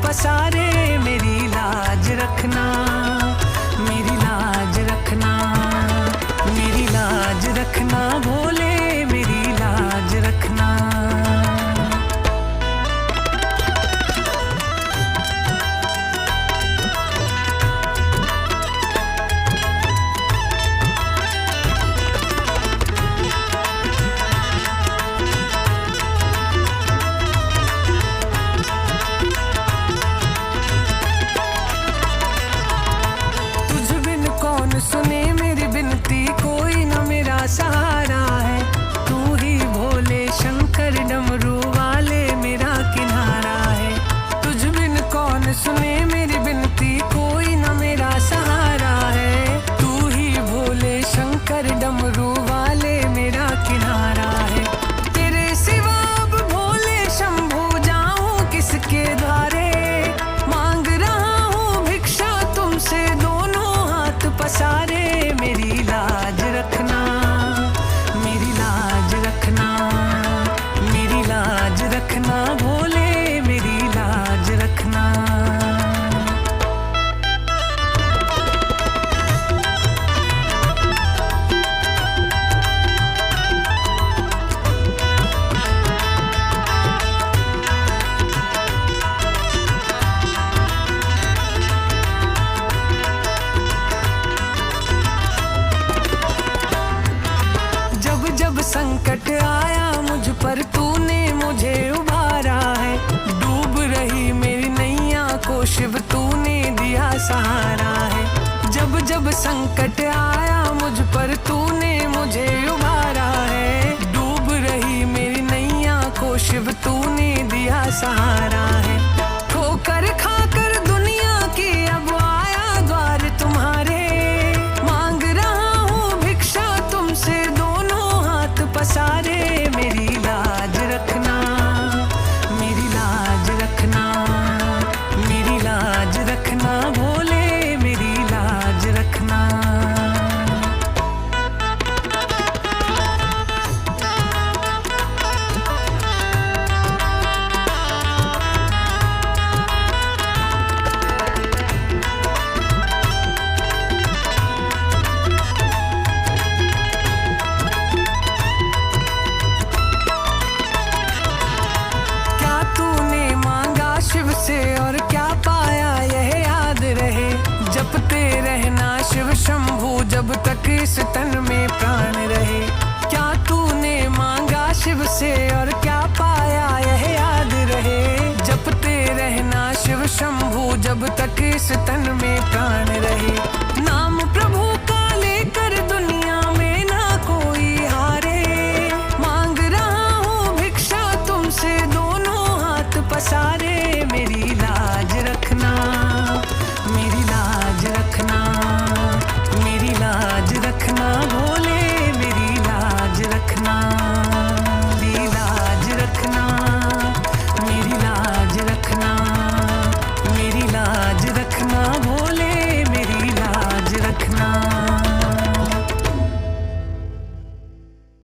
पसारे, मेरी लाज रखना, मेरी लाज रखना, मेरी लाज रखना भोले, मेरी लाज रखना। सुने मेरी बिनती, कोई न मेरा सहारा है, तू ही भोले शंकर डमरू वाले मेरा किनारा है। तुझ बिन कौन सुने मेरी बिनती, कोई न मेरा सहारा है, तू ही भोले शंकर डमरू वाले मेरा किनारा है। तेरे सिवा अब भोले शंभू जाऊं किसके द्वारे, मांग रहा हूँ भिक्षा तुमसे दोनों हाथ पसारे, मेरी लाज रखना, मेरी लाज रखना, मेरी लाज रखना भोले, मेरी लाज रखना। जब संकट आया मुझ पर तूने मुझे उबारा है, डूब रही मेरी नैया को शिव तूने दिया सहारा है। जब जब संकट आया मुझ पर तूने मुझे उबारा है, डूब रही मेरी नैया को शिव तूने दिया सहारा है। ठोकर खाकर दुनिया की अब आया द्वार तुम्हारे, मांग रहा हूँ भिक्षा तुमसे पसारे, मेरी लाज रखना, मेरी लाज रखना, मेरी लाज रखना भोले, मेरी लाज रखना। से और क्या पाया यह याद रहे, जपते रहना शिव शंभू जब तक इस तन में प्राण रहे। क्या तूने मांगा शिव से और क्या पाया यह याद रहे, जपते रहना शिव शंभू जब तक इस तन में प्राण रहे। नाम प्रभु